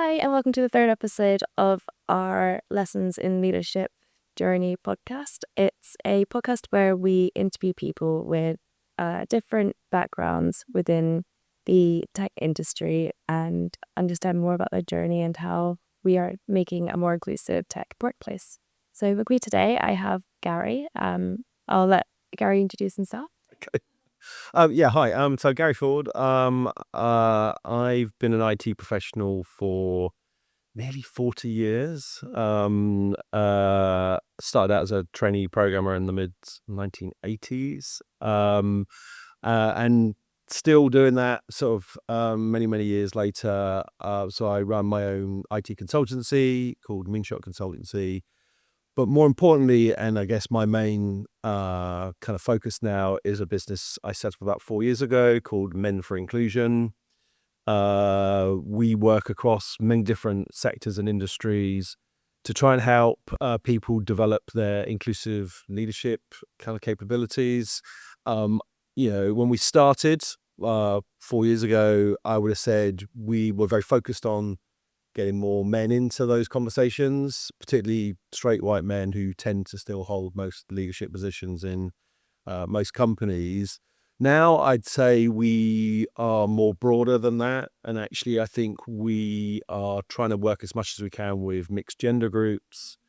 Hi, and welcome to the third episode of our Lessons in Leadership Journey podcast. It's a podcast where we interview people with different backgrounds within the tech industry and understand more about their journey and how we are making a more inclusive tech workplace. So with me today, I have Gary. I'll let Gary introduce himself. Okay. Hi. So Gary Ford. I've been an IT professional for nearly 40 years. Started out as a trainee programmer in the mid 1980s. And still doing that sort of many years later. So I run my own IT consultancy called Moonshot Consultancy. But more importantly, and I guess my main kind of focus now is a business I set up about 4 years ago called Men for Inclusion. We work across many different sectors and industries to try and help people develop their inclusive leadership kind of capabilities. When we started 4 years ago, I would have said we were very focused on getting more men into those conversations, particularly straight white men who tend to still hold most leadership positions in most companies. Now I'd say we are more broader than that. And actually, I think we are trying to work as much as we can with mixed gender groups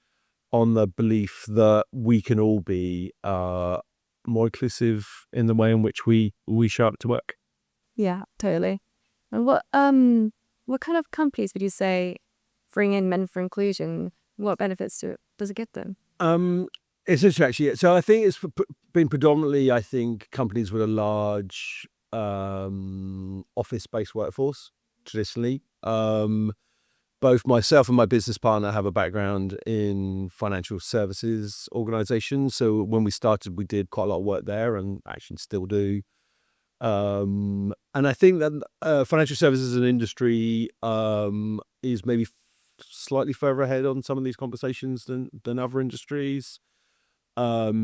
on the belief that we can all be more inclusive in the way in which we show up to work. Yeah, totally. And what kind of companies would you say bring in Men for Inclusion? What benefits does it get them? It's interesting, actually. So I think it's been predominantly, companies with a large office-based workforce, traditionally. Both myself and my business partner have a background in financial services organizations. So when we started, we did quite a lot of work there and actually still do. And I think that financial services as an industry is maybe slightly further ahead on some of these conversations than other industries. But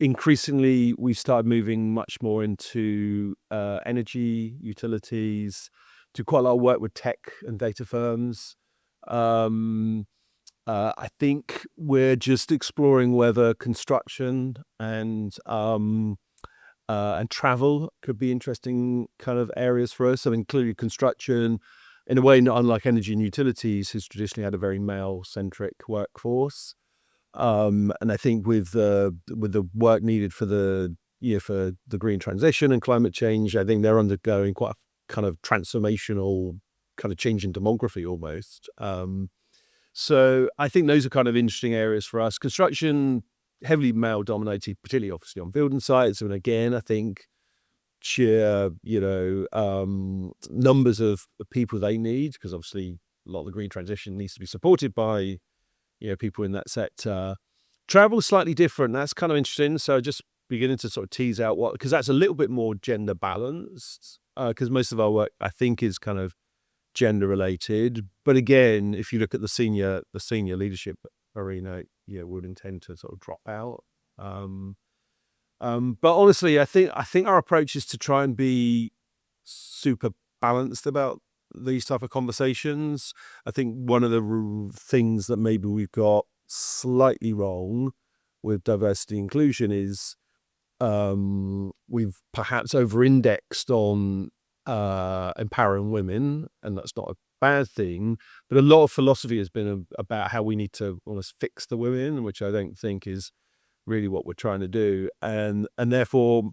increasingly, we started moving much more into energy, utilities, do quite a lot of work with tech and data firms. I think we're just exploring whether construction and travel could be interesting kind of areas for us. I mean, clearly construction, in a way, not unlike energy and utilities, has traditionally had a very male-centric workforce. And I think with the work needed for the green transition and climate change, I think they're undergoing quite a kind of transformational kind of change in demography almost. So I think those are kind of interesting areas for us. Construction, heavily male dominated, particularly obviously on building sites. And again, I think sheer, numbers of people they need, because obviously a lot of the green transition needs to be supported by, people in that sector. Travel is slightly different. That's kind of interesting. So just beginning to sort of tease out because that's a little bit more gender balanced, because most of our work, I think, is kind of gender related. But again, if you look at the senior leadership arena, would intend to sort of drop out. But honestly, I think our approach is to try and be super balanced about these type of conversations. I think one of the things that maybe we've got slightly wrong with diversity and inclusion is we've perhaps over-indexed on empowering women, and that's not a bad thing, but a lot of philosophy has been about how we need to almost fix the women, which I don't think is really what we're trying to do, and therefore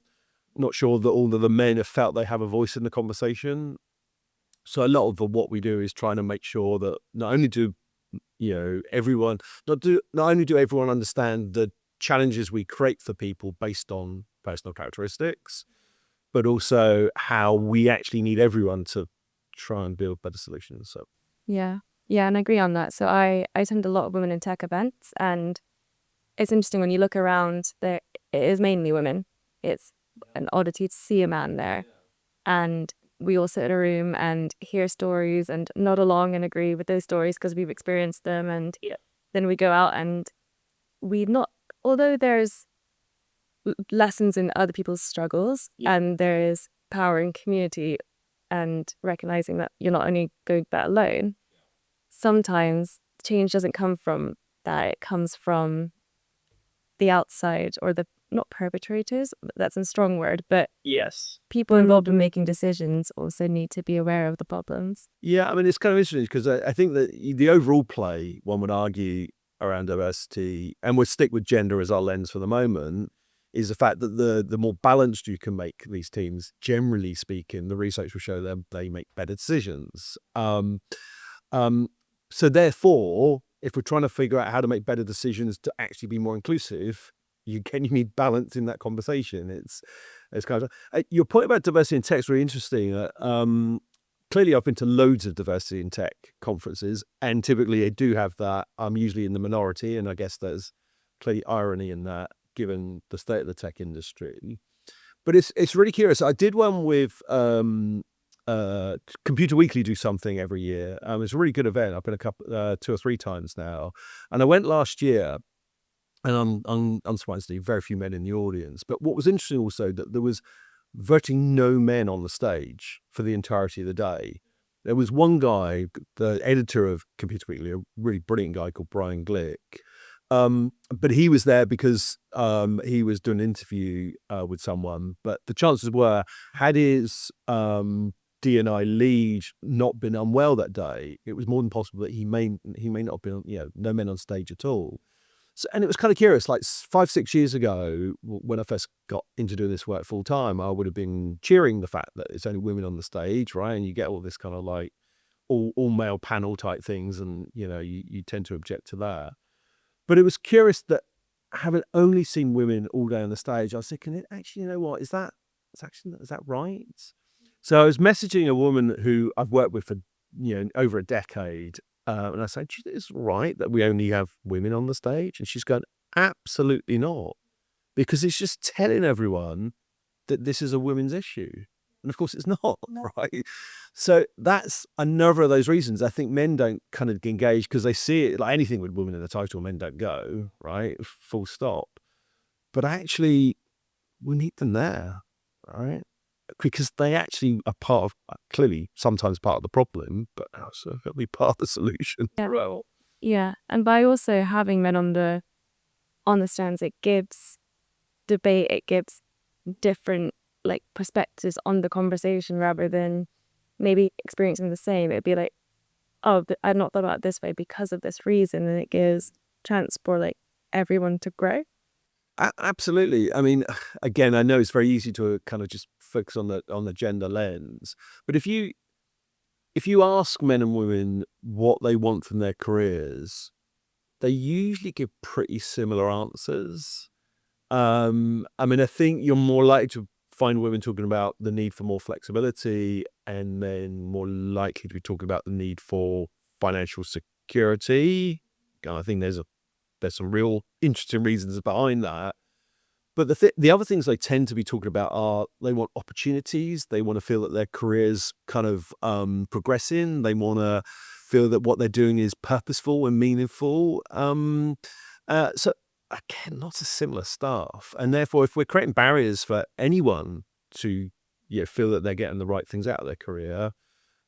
not sure that all of the men have felt they have a voice in the conversation. So a lot of what we do is trying to make sure that not only do everyone understand the challenges we create for people based on personal characteristics, but also how we actually need everyone to try and build better solutions. So Yeah, and I agree on that. So I attend a lot of women in tech events, and it's interesting when you look around, there it is mainly women. It's an oddity to see a man there. And we all sit in a room and hear stories and nod along and agree with those stories because we've experienced them. And then we go out and although there's lessons in other people's struggles and there is power in community, and recognizing that you're not only going that alone. Sometimes change doesn't come from that. It comes from the outside, or the, not perpetrators, that's a strong word, but Yes. people involved in making decisions also need to be aware of the problems. Yeah, I mean, it's kind of interesting because I think that the overall play, one would argue, around diversity, and we'll stick with gender as our lens for the moment, is the fact that the more balanced you can make these teams, generally speaking, the research will show them they make better decisions. So therefore, if we're trying to figure out how to make better decisions to actually be more inclusive, you need balance in that conversation. It's kind of your point about diversity in tech is really interesting. Clearly, I've been to loads of diversity in tech conferences, and typically they do have that. I'm usually in the minority, and I guess there's clearly irony in that, given the state of the tech industry. But it's really curious. I did one with Computer Weekly do something every year. It's a really good event. I've been two or three times now, and I went last year. And unsurprisingly, very few men in the audience. But what was interesting also, that there was virtually no men on the stage for the entirety of the day. There was one guy, the editor of Computer Weekly, a really brilliant guy called Brian Glick. But he was there because he was doing an interview with someone. But the chances were, had his D&I lead not been unwell that day, it was more than possible that he may not have been, no men on stage at all. So, and it was kind of curious, like 5-6 years ago, when I first got into doing this work full time, I would have been cheering the fact that it's only women on the stage, right? And you get all this kind of like all male panel type things, and you tend to object to that. But it was curious that, having only seen women all day on the stage, I was thinking, actually, you know what, is that right? So I was messaging a woman who I've worked with for over a decade. And I said, do you think it's right that we only have women on the stage? And she's going, absolutely not. Because it's just telling everyone that this is a women's issue. And of course it's not, right? So that's another of those reasons. I think men don't kind of engage because they see it like anything with women in the title, men don't go, right? Full stop. But actually, we need them there, right? Because they actually are part of, clearly sometimes part of the problem, but also it'll be part of the solution. Yeah, and by also having men on the stands, it gives debate, it gives different perspectives on the conversation, rather than maybe experiencing the same. It'd be like, oh, I've not thought about it this way because of this reason, and it gives chance for everyone to grow. Absolutely. I mean, again, I know it's very easy to kind of just focus on the gender lens, but if you ask men and women what they want from their careers, they usually give pretty similar answers. I mean, I think you're more likely to find women talking about the need for more flexibility, and then more likely to be talking about the need for financial security. I think there's some real interesting reasons behind that. But the other things they tend to be talking about are, they want opportunities. They want to feel that their career's kind of progressing. They want to feel that what they're doing is purposeful and meaningful. So again, lots of similar stuff. And therefore, if we're creating barriers for anyone to feel that they're getting the right things out of their career,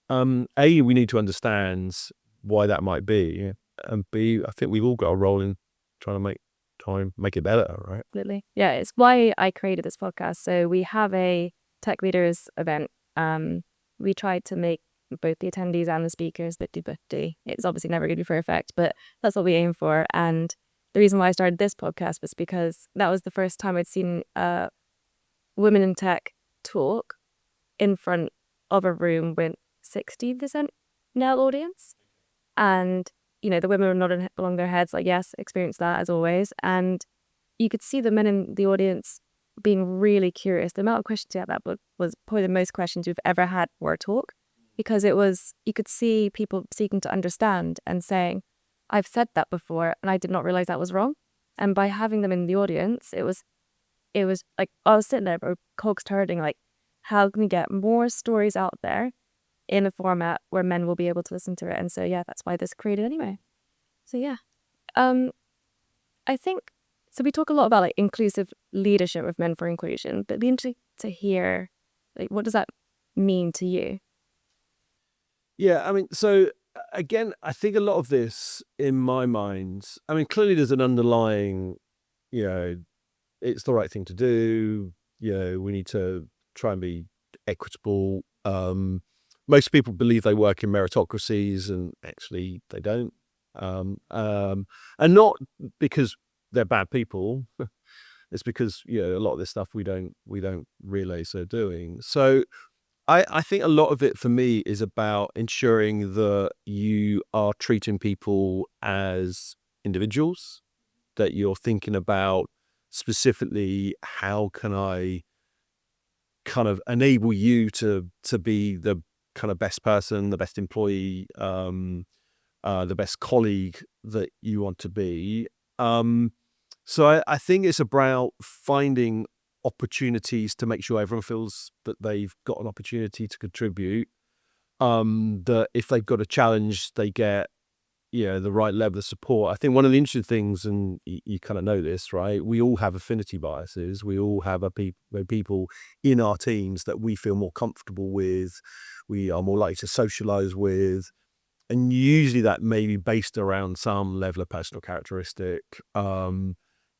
A, we need to understand why that might be. And B, I think we've all got a role in trying to make it better, right? Absolutely. Yeah, it's why I created this podcast. So we have a tech leaders event. We tried to make both the attendees and the speakers 50-50. It's obviously never going to be perfect, but that's what we aim for. And the reason why I started this podcast was because that was the first time I'd seen women in tech talk in front of a room with 60% male audience. And the women were nodding along their heads like, yes, experienced that as always. And you could see the men in the audience being really curious. The amount of questions at that was probably the most questions we've ever had for a talk, because you could see people seeking to understand and saying, I've said that before and I did not realize that was wrong. And by having them in the audience, it was like, I was sitting there, cogs turning, like, how can we get more stories out there in a format where men will be able to listen to it? And so, yeah, that's why this created anyway. So, yeah. I think, so we talk a lot about inclusive leadership with Men for Inclusion, but it'd be interesting to hear, what does that mean to you? Yeah, I mean, so again, I think a lot of this in my mind, I mean, clearly there's an underlying, you know, it's the right thing to do. We need to try and be equitable. Most people believe they work in meritocracies, and actually they don't. And not because they're bad people. It's because a lot of this stuff we don't realize they're doing. So I think a lot of it for me is about ensuring that you are treating people as individuals, that you're thinking about specifically how can I kind of enable you to be the kind of best person, the best employee, the best colleague that you want to be. So I think it's about finding opportunities to make sure everyone feels that they've got an opportunity to contribute. That if they've got a challenge, they get the right level of support. I think one of the interesting things, and you kind of know this, right? We all have affinity biases. We all have people in our teams that we feel more comfortable with. We are more likely to socialize with. And usually that may be based around some level of personal characteristic.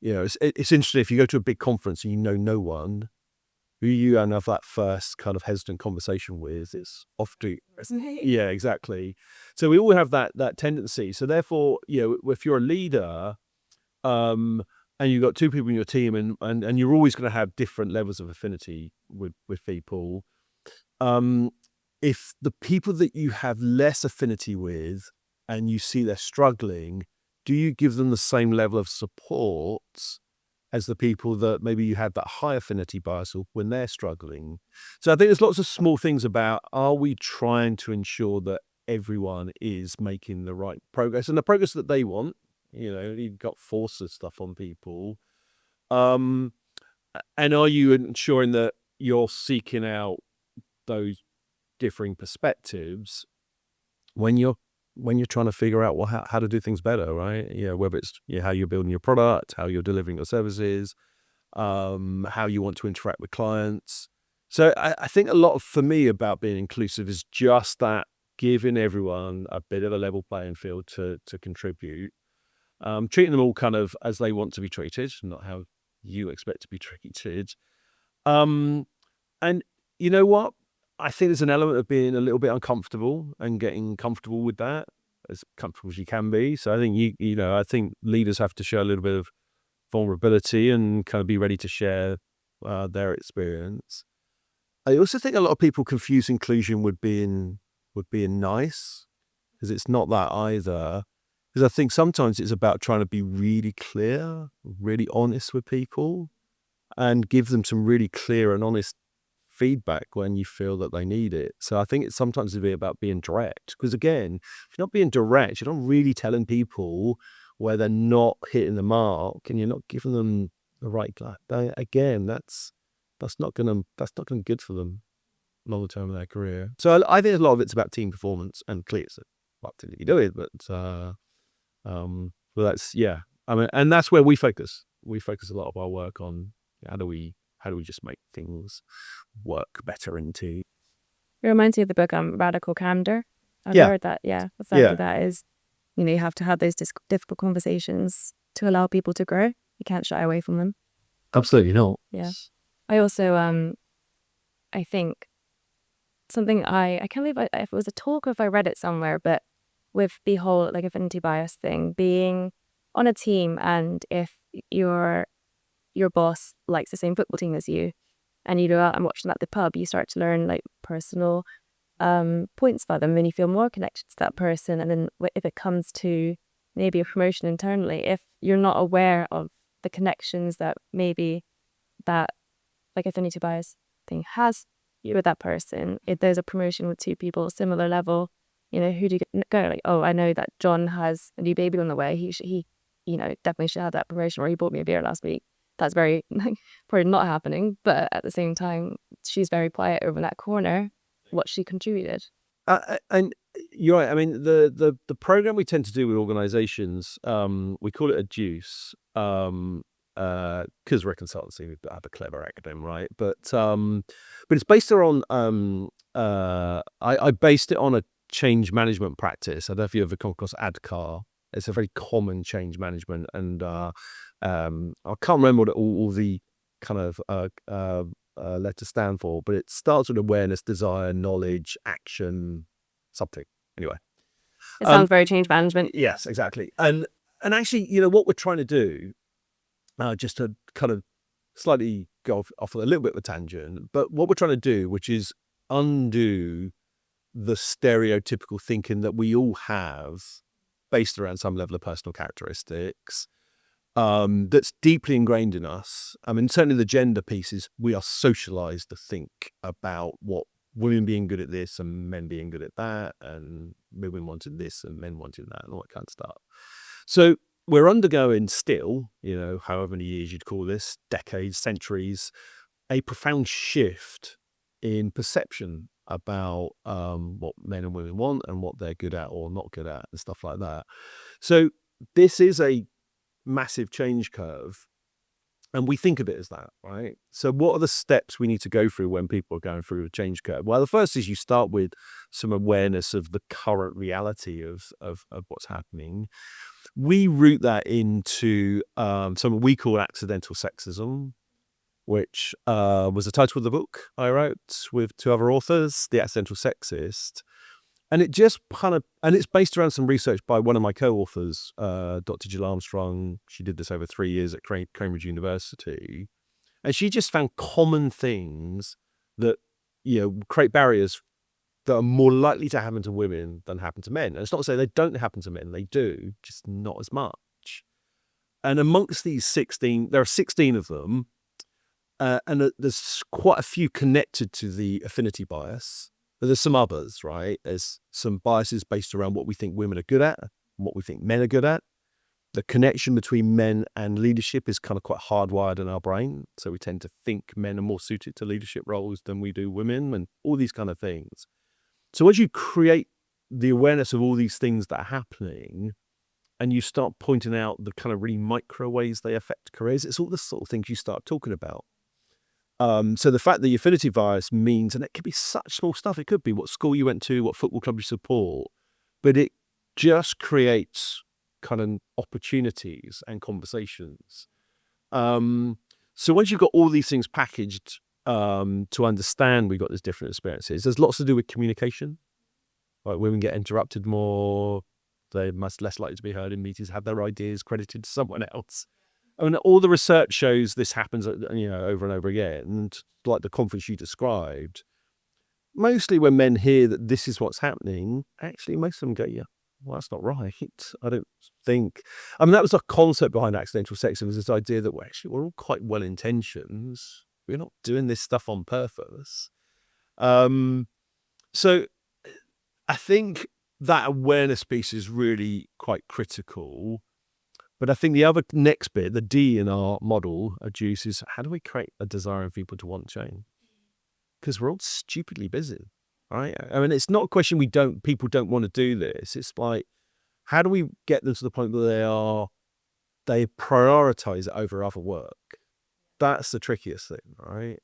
It's interesting if you go to a big conference and you know no one, who you and have that first kind of hesitant conversation with, it's often, yeah, exactly. So we all have that tendency. So therefore, if you're a leader, and you've got two people in your team, and you're always going to have different levels of affinity with people. If the people that you have less affinity with and you see they're struggling, do you give them the same level of support as the people that maybe you had that high affinity bias with when they're struggling? So I think there's lots of small things about, are we trying to ensure that everyone is making the right progress and the progress that they want? You've got forces stuff on people. And are you ensuring that you're seeking out those differing perspectives when you're trying to figure out how to do things better, right? Whether it's how you're building your product, how you're delivering your services, how you want to interact with clients. So I think a lot for me about being inclusive is just that, giving everyone a bit of a level playing field to contribute, treating them all kind of as they want to be treated, not how you expect to be treated. And you know what? I think there's an element of being a little bit uncomfortable and getting comfortable with that, as comfortable as you can be. So I think I think leaders have to show a little bit of vulnerability and kind of be ready to share their experience. I also think a lot of people confuse inclusion with being nice, because it's not that either. Because I think sometimes it's about trying to be really clear, really honest with people, and give them some really clear and honest feedback when you feel that they need it. So I think it's sometimes to be about being direct, because again, if you're not being direct, you're not really telling people where they're not hitting the mark, and you're not giving them the right again, that's not gonna be good for them long term in their career. So I think a lot of it's about team performance, and clearly it's what you do it, but that's, I mean, and that's where we focus a lot of our work on how do we just make things work better in team. It reminds me of the book Radical Candor. I've Yeah. heard that. Yeah, exactly. That is, you have to have those difficult conversations to allow people to grow. You can't shy away from them. Absolutely not. Yeah. I also, I think something I can't believe if it was a talk or if I read it somewhere, but with the whole like affinity bias thing, being on a team, and if your boss likes the same football team as you, and you go out and watch them at the pub, you start to learn like personal points about them, and you feel more connected to that person. And then if it comes to maybe a promotion internally, if you're not aware of the connections that maybe that like affinity bias thing has with that person, if there's a promotion with two people similar level, who do you go like, oh, I know that John has a new baby on the way, he definitely should have that promotion, or he bought me a beer last week. That's very probably not happening, but at the same time, she's very quiet over in that corner. What she contributed. And you're right. I mean, the program we tend to do with organizations, we call it a juice, because we're a consultancy, we have a clever acronym, right? But it's based on I based it on a change management practice. I don't know if you ever come across ADKAR. It's a very common change management, and I can't remember what all the kind of letters stand for, but it starts with awareness, desire, knowledge, action, something. Anyway, It sounds very change management. yes, exactly. And actually, what we're trying to do, just to kind of slightly go off a little bit of a tangent, but what we're trying to do, which is undo the stereotypical thinking that we all have based around some level of personal characteristics, that's deeply ingrained in us. I mean, certainly the gender pieces, we are socialized to think about what women being good at this and men being good at that, and women wanted this and men wanted that, and all that kind of stuff. So we're undergoing still, however many years you'd call this, decades, centuries, a profound shift in perception about what men and women want and what they're good at or not good at and stuff like that. So this is a massive change curve, and we think of it as that, right? So what are the steps we need to go through when people are going through a change curve? Well, the first is you start with some awareness of the current reality of what's happening. We root that into something we call accidental sexism, which was the title of the book I wrote with two other authors, The Accidental Sexist. And it just and it's based around some research by one of my co-authors, Dr. Jill Armstrong. She did this over 3 years at Cambridge University. And she just found common things that, create barriers that are more likely to happen to women than happen to men. And it's not to say they don't happen to men, they do, just not as much. And amongst these 16, there are 16 of them, and there's quite a few connected to the affinity bias. But there's some others, right? There's some biases based around what we think women are good at, and what we think men are good at. The connection between men and leadership is kind of quite hardwired in our brain. So we tend to think men are more suited to leadership roles than we do women, and all these kind of things. So as you create the awareness of all these things that are happening, and you start pointing out the kind of really micro ways they affect careers, it's all the sort of things you start talking about. So the fact that the affinity bias means, and it could be such small stuff, it could be what school you went to, what football club you support, but it just creates kind of opportunities and conversations. So once you've got all these things packaged to understand we've got these different experiences, there's lots to do with communication. Like women get interrupted more, they're much less likely to be heard in meetings, have their ideas credited to someone else. I mean, all the research shows this happens, over and over again. And like the conference you described, mostly when men hear that this is what's happening, actually most of them go, yeah, well, that's not right. I don't think. I mean, that was the concept behind accidental sexism, was this idea that we're all quite well-intentioned. We're not doing this stuff on purpose. So I think that awareness piece is really quite critical. But I think the other next bit, the D in our model of juice, is how do we create a desire in people to want change? Because we're all stupidly busy, right? I mean, it's not a question people don't want to do this. It's like, how do we get them to the point where they prioritize it over other work? That's the trickiest thing, right?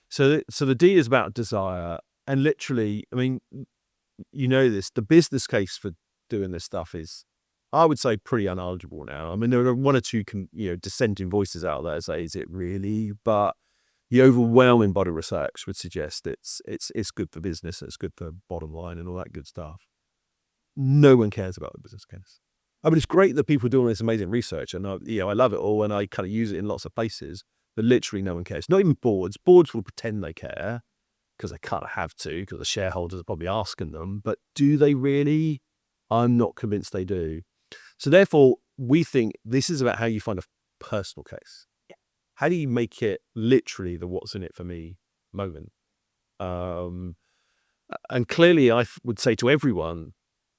So the D is about desire, and literally, I mean, this, the business case for doing this stuff is, I would say, pretty unarguable now. I mean, there are one or two dissenting voices out there say, is it really? But the overwhelming body of research would suggest it's good for business, it's good for bottom line and all that good stuff. No one cares about the business case. I mean, it's great that people are doing this amazing research, and I love it all, and I kind of use it in lots of places, but literally no one cares. Not even boards. Boards will pretend they care because they kind of have to, because the shareholders are probably asking them, but do they really? I'm not convinced they do. So therefore, we think this is about how you find a personal case. How do you make it literally the what's in it for me moment? And clearly, I would say to everyone,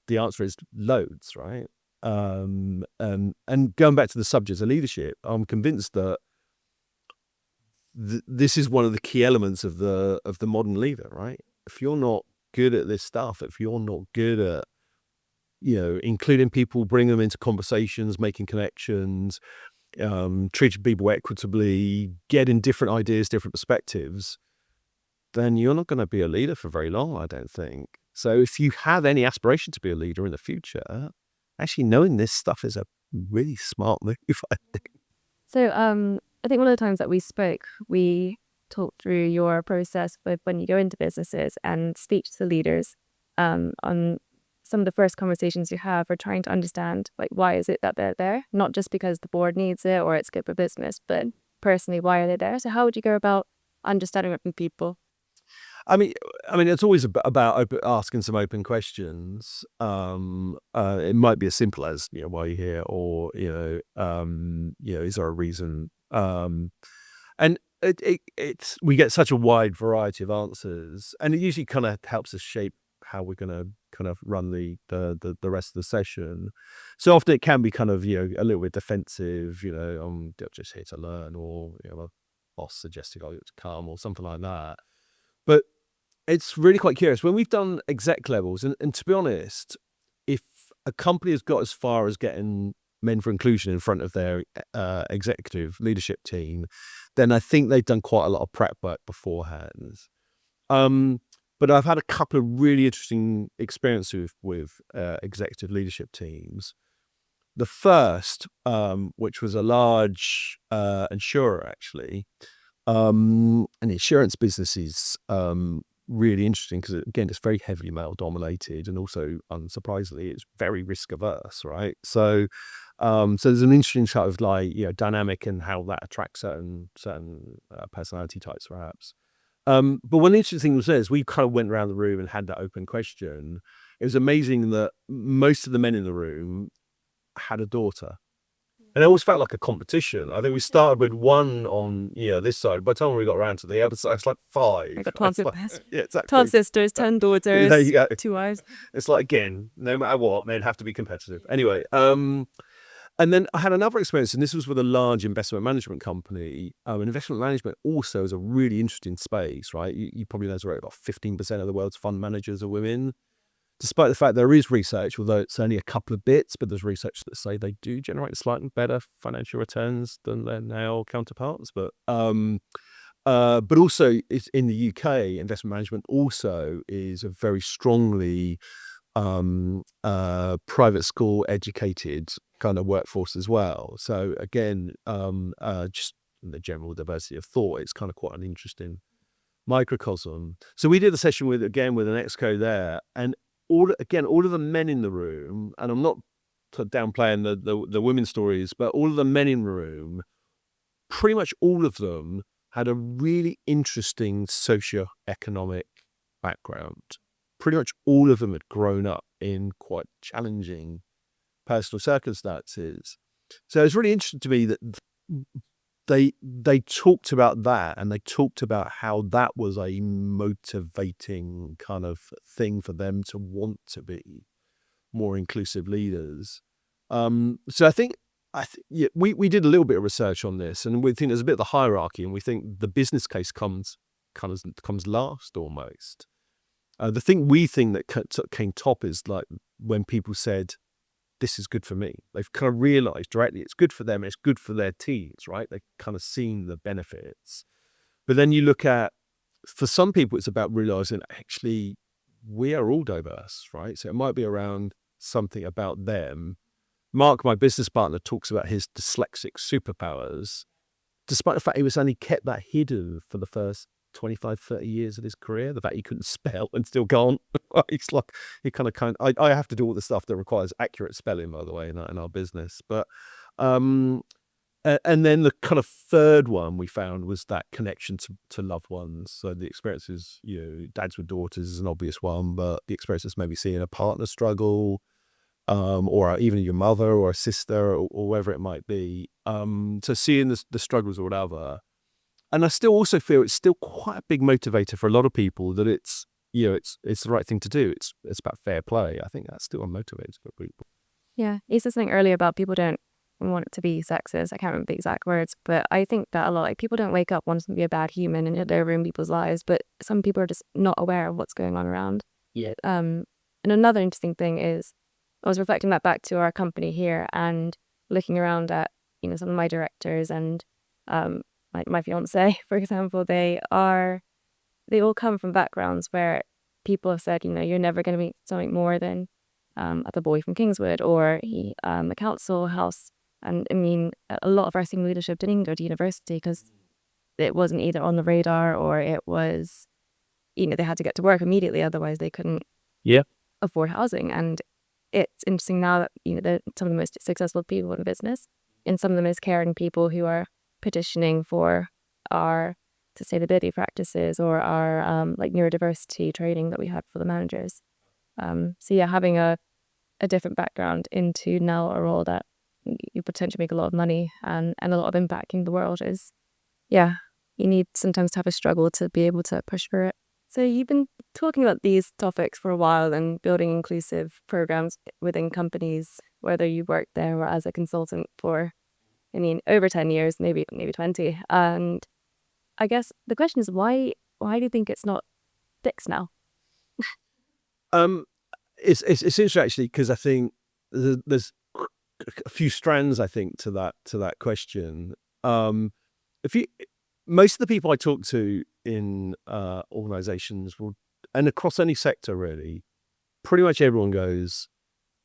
the answer is loads, right? And going back to the subject of leadership, I'm convinced that this is one of the key elements of the modern leader, right? If you're not good at this stuff, if you're not good at including people, bring them into conversations, making connections, treating people equitably, getting different ideas, different perspectives, then you're not going to be a leader for very long, I don't think. So if you have any aspiration to be a leader in the future, actually knowing this stuff is a really smart move, I think. So I think one of the times that we spoke, we talked through your process with when you go into businesses and speak to the leaders on some of the first conversations you have are trying to understand, like, why is it that they're there? Not just because the board needs it or it's good for business, but personally, why are they there? So how would you go about understanding it from people? I mean, it's always about asking some open questions. It might be as simple as, why are you here, or is there a reason? And it's we get such a wide variety of answers, and it usually kind of helps us shape how we're going to kind of run the rest of the session. So often it can be kind of a little bit defensive. I'm just here to learn, or my boss suggested I ought to come, or something like that. But it's really quite curious. When we've done exec levels, and to be honest, if a company has got as far as getting men for inclusion in front of their executive leadership team, then I think they've done quite a lot of prep work beforehand. But I've had a couple of really interesting experiences with executive leadership teams. The first, which was a large insurer, actually, and the insurance business is really interesting because, again, it's very heavily male dominated, and also, unsurprisingly, it's very risk averse, right? So there's an interesting sort of dynamic in how that attracts certain personality types, perhaps. But one interesting thing was this: we kind of went around the room and had that open question. It was amazing that most of the men in the room had a daughter. And it always felt like a competition. I think we started with one on this side. By the time we got around to the other side, it's like 5. I got 12 Yeah, exactly. 12 sisters, 10 daughters, There you go. 2 wives. It's like, again, no matter what, they'd have to be competitive. Anyway, and then I had another experience, and this was with a large investment management company. And investment management also is a really interesting space, right? You probably know there's about 15% of the world's fund managers are women. Despite the fact there is research, although it's only a couple of bits, but there's research that say they do generate slightly better financial returns than their male counterparts. But also it's in the UK, investment management also is a very strongly private school educated kind of workforce as well. So again, just the general diversity of thought, it's kind of quite an interesting microcosm. So we did a session with an exco there, and all of the men in the room, and I'm not downplaying the women's stories, but all of the men in the room, pretty much all of them had a really interesting socio-economic background. Pretty much all of them had grown up in quite challenging personal circumstances. So it's really interesting to me that they talked about that, and they talked about how that was a motivating kind of thing for them to want to be more inclusive leaders. So I think we did a little bit of research on this, and we think there's a bit of the hierarchy, and we think the business case comes last almost. The thing we think that came top is like when people said, this is good for me. They've kind of realized directly it's good for them, it's good for their teams, right? They've kind of seen the benefits. But then you look at, for some people, it's about realizing actually we are all diverse, right? So it might be around something about them. Mark, my business partner, talks about his dyslexic superpowers, despite the fact he was only kept that hidden for the first 25, 30 years of his career, the fact he couldn't spell and still can't. It's like he kind of I have to do all the stuff that requires accurate spelling, by the way, in our business. But and then the kind of third one we found was that connection to loved ones. So the experiences, dads with daughters is an obvious one, but the experiences maybe seeing a partner struggle, or even your mother or a sister, or wherever it might be. So seeing the struggles or whatever. And I still also feel it's still quite a big motivator for a lot of people that it's the right thing to do. It's about fair play. I think that's still a motivator for people. Yeah, you said something earlier about people don't want it to be sexist. I can't remember the exact words, but I think that a lot, like, people don't wake up wanting to be a bad human and they're ruining people's lives, but some people are just not aware of what's going on around. Yeah. And another interesting thing is, I was reflecting that back to our company here and looking around at, some of my directors and my fiance, for example. They all come from backgrounds where people have said, you're never going to be something more than the boy from Kingswood or the council house. And I mean, a lot of our senior leadership didn't go to university because it wasn't either on the radar or it was, they had to get to work immediately. Otherwise, they couldn't afford housing. And it's interesting now that, some of the most successful people in business and some of the most caring people who are petitioning for our sustainability practices or our like neurodiversity training that we had for the managers. So yeah, having a different background into now a role that you potentially make a lot of money and a lot of impact in the world is, you need sometimes to have a struggle to be able to push for it. So you've been talking about these topics for a while and building inclusive programs within companies, whether you work there or as a consultant for, over 10 years, maybe 20. And I guess the question is, why do you think it's not fixed now? It's interesting actually, because I think there's a few strands, I think, to that question. Most of the people I talk to in organizations and across any sector really, pretty much everyone goes,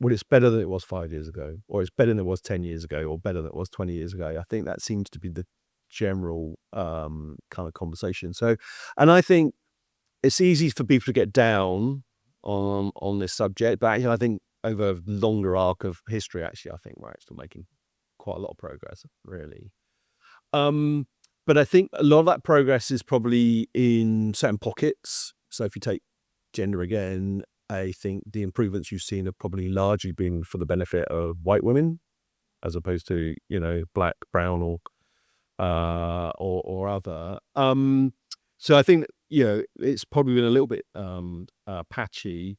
well, it's better than it was 5 years ago, or it's better than it was 10 years ago, or better than it was 20 years ago. I think that seems to be the general kind of conversation. So, and I think it's easy for people to get down on this subject, but I think over a longer arc of history, actually, I think we're actually making quite a lot of progress, really. But I think a lot of that progress is probably in certain pockets. So if you take gender again, I think the improvements you've seen have probably largely been for the benefit of white women, as opposed to, black, brown, or other. So I think, it's probably been a little bit patchy.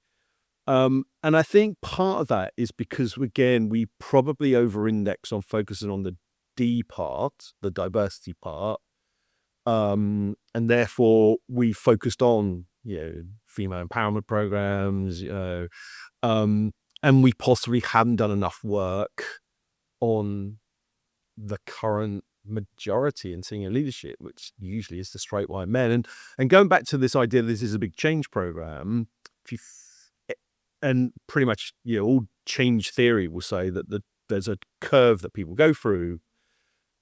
And I think part of that is because, again, we probably over-index on focusing on the D part, the diversity part. And therefore we focused on, female empowerment programs, and we possibly haven't done enough work on the current majority in senior leadership, which usually is the straight white men. And going back to this idea that this is a big change program, and pretty much all change theory will say that there's a curve that people go through,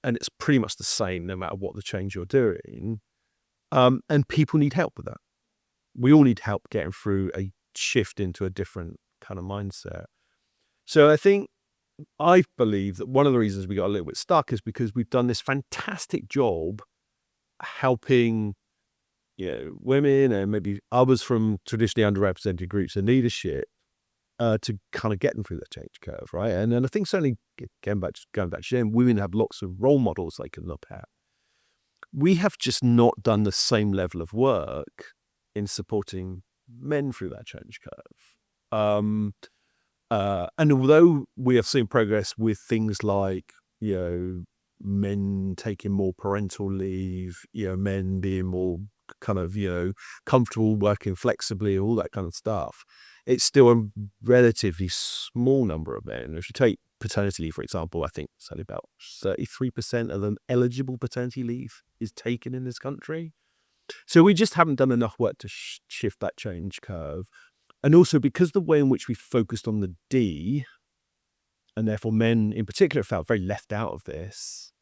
and it's pretty much the same no matter what the change you're doing. And people need help with that. We all need help getting through a shift into a different kind of mindset. So I believe that one of the reasons we got a little bit stuck is because we've done this fantastic job helping, women and maybe others from traditionally underrepresented groups in leadership to kind of get them through that change curve, right? And I think certainly going back to Jen, women have lots of role models they can look at. We have just not done the same level of work in supporting men through that change curve. And although we have seen progress with things like, men taking more parental leave, men being more kind of, comfortable working flexibly, all that kind of stuff, it's still a relatively small number of men. If you take paternity leave, for example, I think it's only about 33% of the eligible paternity leave is taken in this country. So we just haven't done enough work to shift that change curve. And also because the way in which we focused on the D, and therefore men in particular felt very left out of this,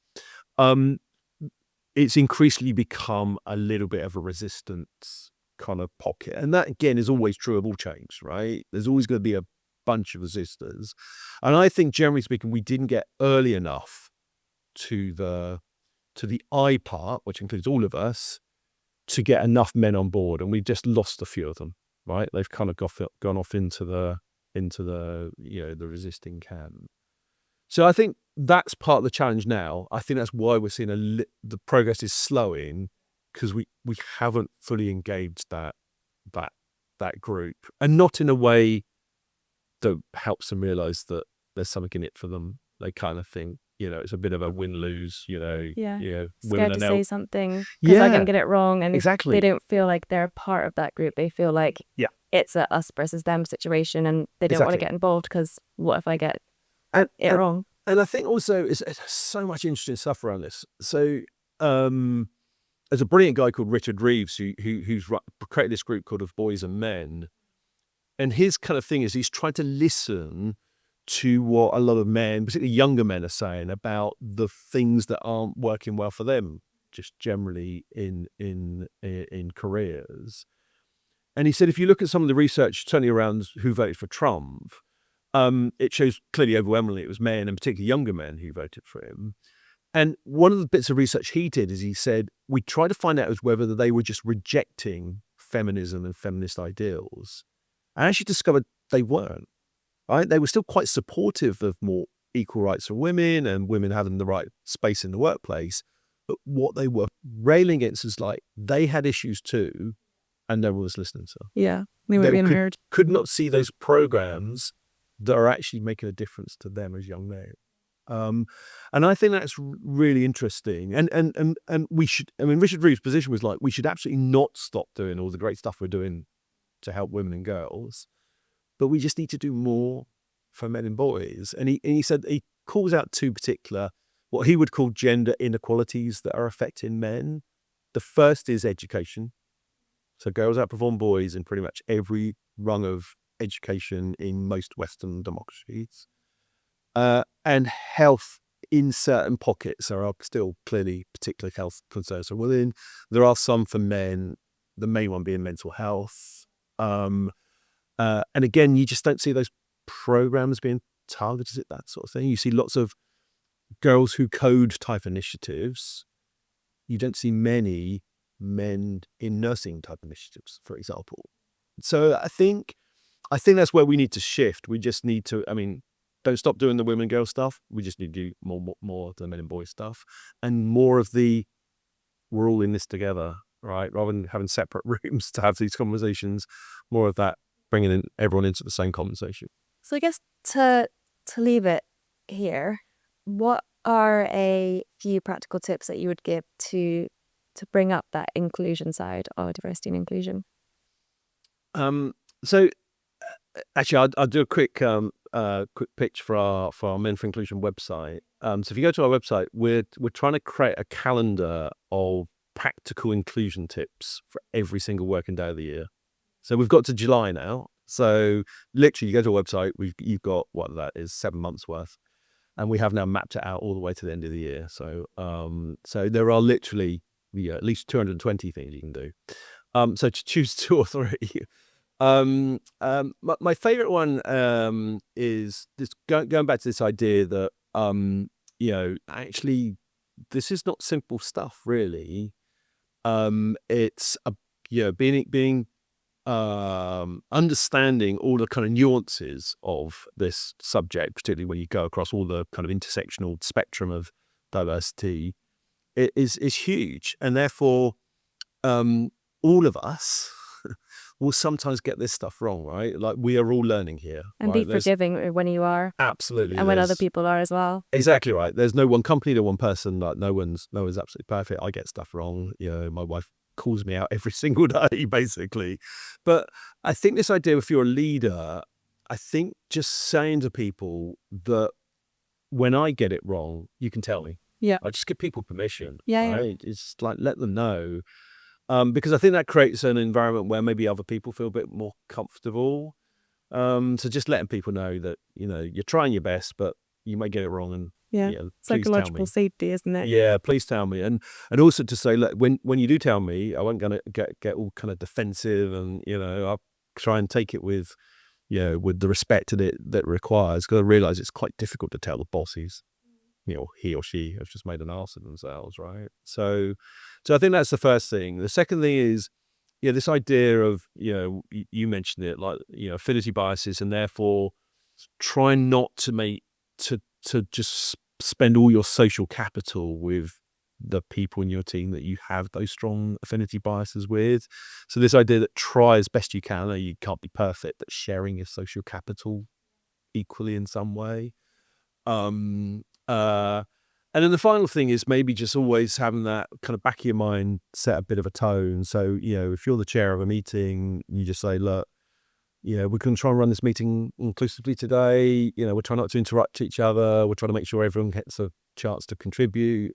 it's increasingly become a little bit of a resistance kind of pocket. And that, again, is always true of all change, right? There's always going to be a bunch of resistors. And I think, generally speaking, we didn't get early enough to the I part, which includes all of us, to get enough men on board. And we just lost a few of them, right? They've kind of gone off into the the resisting camp. So I think that's part of the challenge now. I think that's why we're seeing the progress is slowing, because we haven't fully engaged that group, and not in a way that helps them realize that there's something in it for them. They kind of think, it's a bit of a win-lose, scared to say something because they're going to get it wrong, and exactly. They don't feel like they're part of that group. They feel like it's a us versus them situation, and they don't want to get involved because what if I get it wrong? And I think also it's so much interesting stuff around this. So there's a brilliant guy called Richard Reeves who's created this group called Of Boys and Men. And his kind of thing is he's trying to listen to what a lot of men, particularly younger men, are saying about the things that aren't working well for them, just generally in careers. And he said, if you look at some of the research, certainly around who voted for Trump, it shows clearly overwhelmingly it was men, and particularly younger men, who voted for him. And one of the bits of research he did is he said, we try to find out whether they were just rejecting feminism and feminist ideals. I actually discovered they weren't, right? They were still quite supportive of more equal rights for women and women having the right space in the workplace. But what they were railing against is like, they had issues too, and no one was listening to them. Yeah, they weren't being heard. Could not see those programs that are actually making a difference to them as young men. And I think that's really interesting. And we should, I mean, Richard Reeves' position was like, we should absolutely not stop doing all the great stuff we're doing to help women and girls, but we just need to do more for men and boys. And he said, he calls out two particular, what he would call gender inequalities that are affecting men. The first is education. So girls outperform boys in pretty much every rung of education in most Western democracies. And health in certain pockets. There are still clearly particular health concerns for women. There are some for men, the main one being mental health. And again, you just don't see those programs being targeted at that sort of thing. You see lots of girls who code type initiatives. You don't see many men in nursing type initiatives, for example. So I think that's where we need to shift. We just need to, I mean, don't stop doing the women and girl stuff. We just need to do more of the men and boys stuff, and more of the we're all in this together, right? Rather than having separate rooms to have these conversations, more of that bringing everyone into the same conversation. So I guess to leave it here, what are a few practical tips that you would give to bring up that inclusion side of diversity and inclusion? So actually, I'll do a quick pitch for our Men for Inclusion website. So if you go to our website, we're trying to create a calendar of practical inclusion tips for every single working day of the year. So we've got to July now. So literally, you go to our website, you've got what that is, 7 months worth, and we have now mapped it out all the way to the end of the year. So so there are literally at least 220 things you can do. So to choose 2 or 3. My favorite one is this, going back to this idea that actually this is not simple stuff, really. It's being understanding all the kind of nuances of this subject, particularly when you go across all the kind of intersectional spectrum of diversity, it is huge, and therefore all of us will sometimes get this stuff wrong, right? Like, we are all learning here. And right? be forgiving when you are. Absolutely. And when other people are as well. Exactly right. There's no one company, no one person, like no one's absolutely perfect. I get stuff wrong. My wife calls me out every single day, basically. But I think this idea, if you're a leader, I think just saying to people that when I get it wrong, you can tell me. Yeah. I just give people permission. Yeah. Right? It's like, let them know. Because I think that creates an environment where maybe other people feel a bit more comfortable. So just letting people know that, you're trying your best, but you may get it wrong. And psychological safety, isn't it? Yeah, please tell me. And also to say, look, when you do tell me, I won't gonna get all kind of defensive, and I'll try and take it with the respect that it requires, because I realise it's quite difficult to tell the bosses, he or she has just made an ass of themselves, right? So I think that's the first thing. The second thing is, this idea of, you mentioned it, like, affinity biases, and therefore trying not to just spend all your social capital with the people in your team that you have those strong affinity biases with. So this idea that try as best you can, you can't be perfect, but sharing your social capital equally in some way. And then the final thing is maybe just always having that kind of back of your mind set a bit of a tone. So, if you're the chair of a meeting, you just say, look, we're going to try and run this meeting inclusively today. We're trying not to interrupt each other. We're trying to make sure everyone gets a chance to contribute.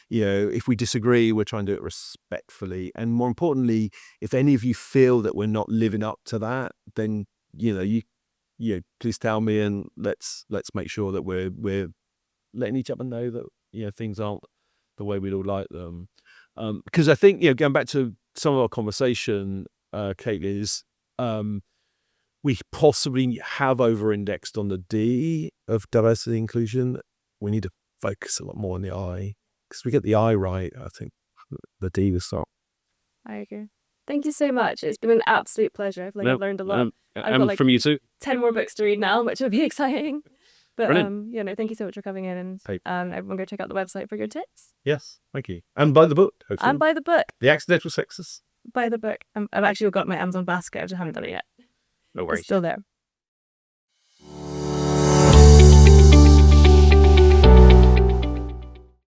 if we disagree, we're trying to do it respectfully. And more importantly, if any of you feel that we're not living up to that, then, you please tell me, and let's make sure that we're letting each other know that, things aren't the way we'd all like them. Because I think, going back to some of our conversation, Kate, is we possibly have over-indexed on the D of diversity inclusion. We need to focus a lot more on the I, because we get the I right, I think the D will start. I agree. Thank you so much. It's been an absolute pleasure. I feel like I've learned a lot. I've got from you too. 10 more books to read now, which will be exciting. But Brilliant. thank you so much for coming in, and everyone go check out the website for your tips. Yes, thank you. And buy the book, hopefully. And buy the book. The Accidental Sexes. Buy the book. I've actually got my Amazon basket. I just haven't done it yet. No worries. It's still there.